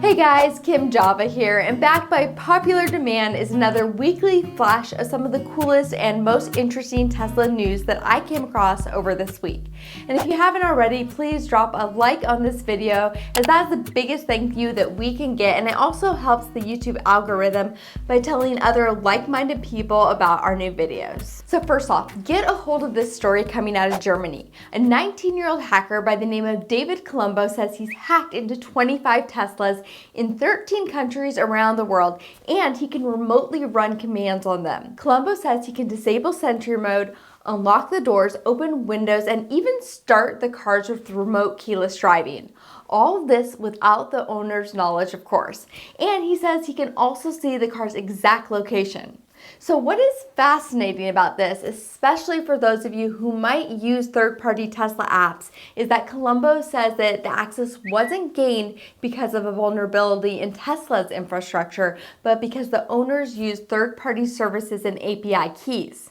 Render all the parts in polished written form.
Hey guys, Kim Java here, and back by popular demand is another weekly flash of some of the coolest and most interesting Tesla news that I came across over this week. And if you haven't already, please drop a like on this video, as that's the biggest thank you that we can get, and it also helps the YouTube algorithm by telling other like-minded people about our new videos. So first off, get a hold of this story coming out of Germany. A 19-year-old hacker by the name of David Colombo says he's hacked into 25 Teslas in 13 countries around the world, and he can remotely run commands on them. Colombo says he can disable Sentry Mode, unlock the doors, open windows, and even start the cars with remote keyless driving. All of this without the owner's knowledge, of course. And he says he can also see the car's exact location. So what is fascinating about this, especially for those of you who might use third-party Tesla apps, is that Colombo says that the access wasn't gained because of a vulnerability in Tesla's infrastructure, but because the owners used third-party services and API keys.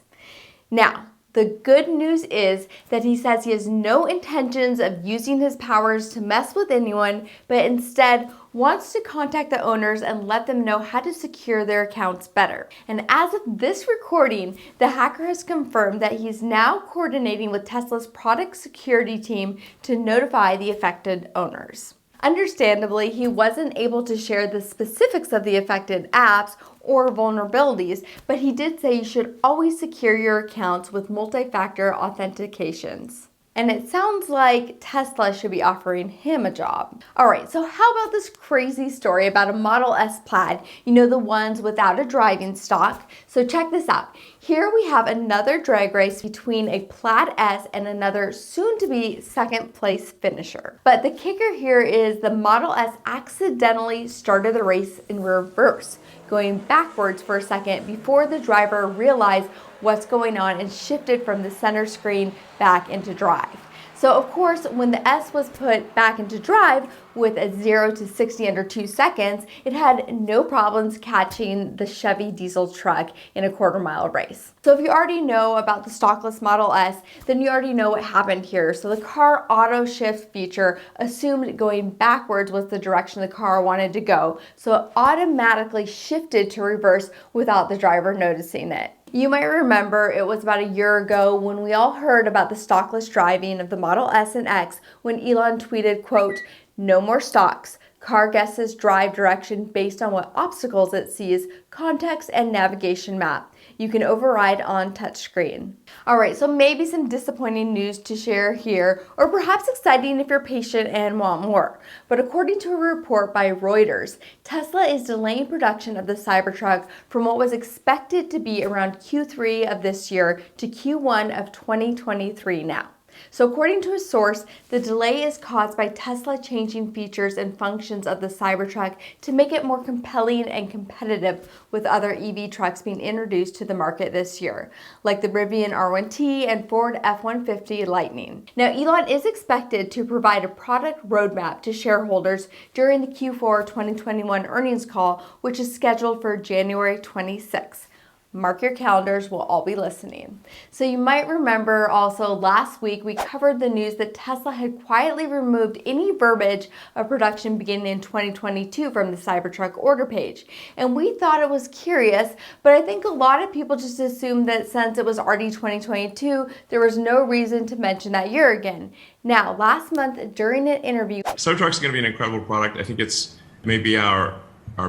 Now, the good news is that he says he has no intentions of using his powers to mess with anyone, but instead wants to contact the owners and let them know how to secure their accounts better. And as of this recording, the hacker has confirmed that he's now coordinating with Tesla's product security team to notify the affected owners. Understandably, he wasn't able to share the specifics of the affected apps or vulnerabilities, but he did say you should always secure your accounts with multi-factor authentications. And it sounds like Tesla should be offering him a job. All right, so how about this crazy story about a Model S Plaid? You know, the ones without a driving stock. So check this out. Here we have another drag race between a Plaid S and another soon-to-be second place finisher. But the kicker here is the Model S accidentally started the race in reverse, going backwards for a second before the driver realized what's going on and shifted from the center screen back into drive. So of course, when the S was put back into drive with a 0 to 60 under 2 seconds, it had no problems catching the Chevy diesel truck in a quarter-mile race. So if you already know about the stockless Model S, then you already know what happened here. So the car auto shift feature assumed going backwards was the direction the car wanted to go, so it automatically shifted to reverse without the driver noticing it. You might remember it was about a year ago when we all heard about the stockless driving of the Model S and X when Elon tweeted, quote, "No more stocks. Car guesses drive direction based on what obstacles it sees, context, and navigation map. You can override on touchscreen." All right, so maybe some disappointing news to share here, or perhaps exciting if you're patient and want more. But according to a report by Reuters, Tesla is delaying production of the Cybertruck from what was expected to be around Q3 of this year to Q1 of 2023 now. So according to a source, the delay is caused by Tesla changing features and functions of the Cybertruck to make it more compelling and competitive with other EV trucks being introduced to the market this year, like the Rivian R1T and Ford F-150 Lightning. Now, Elon is expected to provide a product roadmap to shareholders during the Q4 2021 earnings call, which is scheduled for January 26th. Mark your calendars, we'll all be listening. So you might remember also last week we covered the news that Tesla had quietly removed any verbiage of production beginning in 2022 from the Cybertruck order page. And we thought it was curious, but I think a lot of people just assumed that since it was already 2022, there was no reason to mention that year again. Now, last month during an interview, Cybertruck's going to be an incredible product. I think it's maybe our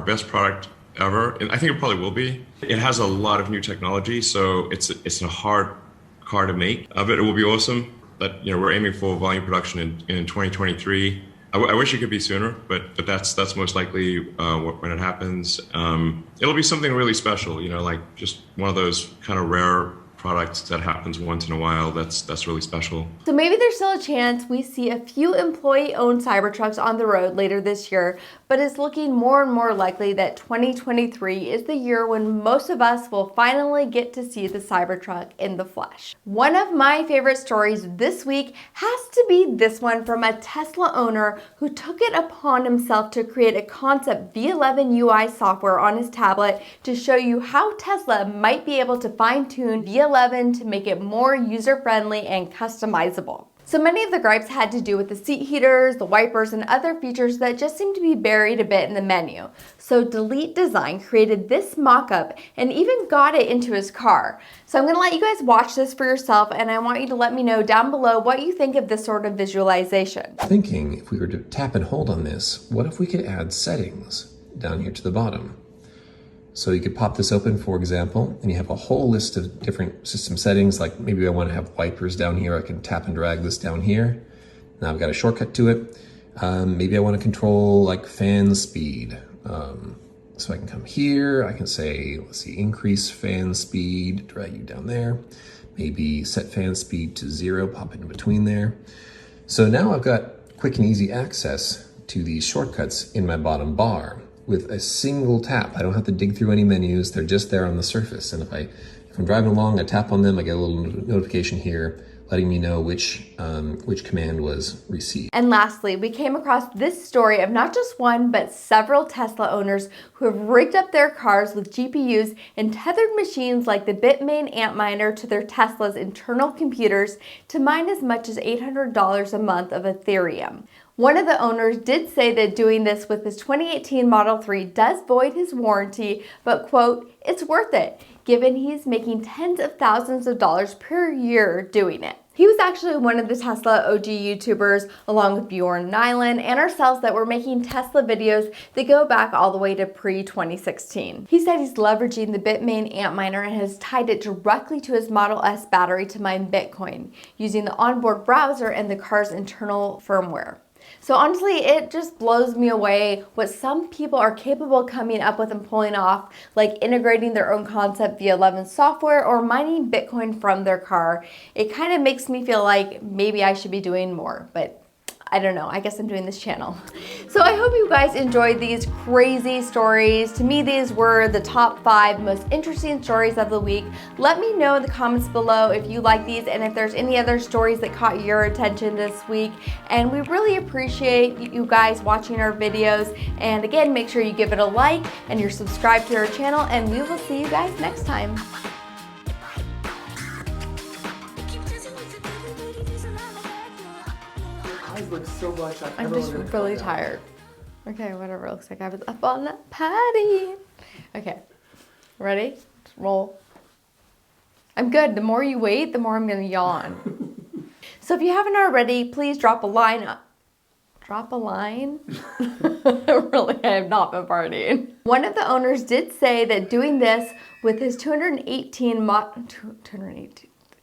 best product ever, and I think it probably will be. It has a lot of new technology, so it's a hard car to make. But it will be awesome. But we're aiming for volume production in 2023. I wish it could be sooner, but that's most likely when it happens. It'll be something really special, like just one of those kind of rare products that happens once in a while. That's really special. So maybe there's still a chance we see a few employee-owned Cybertrucks on the road later this year, but it's looking more and more likely that 2023 is the year when most of us will finally get to see the Cybertruck in the flesh. One of my favorite stories this week has to be this one from a Tesla owner who took it upon himself to create a concept V11 UI software on his tablet to show you how Tesla might be able to fine-tune V11 to make it more user-friendly and customizable. So many of the gripes had to do with the seat heaters, the wipers, and other features that just seemed to be buried a bit in the menu. So Delete Design created this mock-up and even got it into his car. So I'm going to let you guys watch this for yourself, and I want you to let me know down below what you think of this sort of visualization. Thinking if we were to tap and hold on this, what if we could add settings down here to the bottom? So you could pop this open, for example, and you have a whole list of different system settings, like maybe I want to have wipers down here. I can tap and drag this down here. Now I've got a shortcut to it. Maybe I want to control like fan speed. So I can come here, I can say, let's see, increase fan speed, drag you down there. Maybe set fan speed to 0, pop it in between there. So now I've got quick and easy access to these shortcuts in my bottom bar. With a single tap. I don't have to dig through any menus. They're just there on the surface. And if I'm driving along, I tap on them, I get a little notification here letting me know which command was received. And lastly, we came across this story of not just one, but several Tesla owners who have rigged up their cars with GPUs and tethered machines like the Bitmain Antminer to their Tesla's internal computers to mine as much as $800 a month of Ethereum. One of the owners did say that doing this with his 2018 Model 3 does void his warranty, but quote, it's worth it, given he's making tens of thousands of dollars per year doing it. He was actually one of the Tesla OG YouTubers, along with Bjorn Nyland and ourselves, that were making Tesla videos that go back all the way to pre-2016. He said he's leveraging the Bitmain Antminer and has tied it directly to his Model S battery to mine Bitcoin, using the onboard browser and the car's internal firmware. So honestly, it just blows me away what some people are capable of coming up with and pulling off, like integrating their own concept via Levin software or mining Bitcoin from their car. It kind of makes me feel like maybe I should be doing more, but I don't know, I guess I'm doing this channel. So I hope you guys enjoyed these crazy stories. To me, these were the top 5 most interesting stories of the week. Let me know in the comments below if you like these and if there's any other stories that caught your attention this week. And we really appreciate you guys watching our videos. And again, make sure you give it a like and you're subscribed to our channel, and we will see you guys next time. Look so bloodshot. I'm just really tired. Okay, whatever. It looks like I was up on that patty. Okay, ready? Roll. I'm good. The more you wait, the more I'm gonna yawn. So if you haven't already, please drop a line. Drop a line? Really, I have not been partying. One of the owners did say that doing this with his 218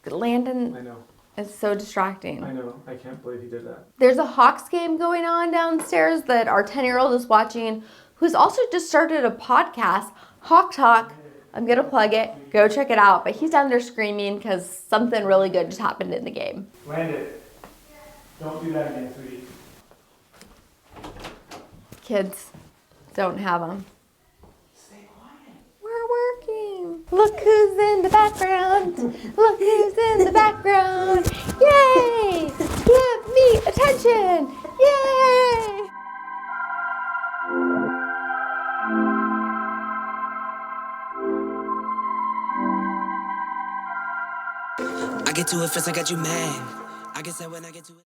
Landon. I know. It's so distracting. I know. I can't believe he did that. There's a Hawks game going on downstairs that our 10-year-old is watching, who's also just started a podcast, Hawk Talk. I'm going to plug it. Go check it out. But he's down there screaming because something really good just happened in the game. Land it. Don't do that again, sweetie. Kids don't have them. Stay quiet. We're working. Look who's in the background. Look who's in the background. Yay! Give me attention. Yay! I get to it first, I got you mad. I guess that when I get to it.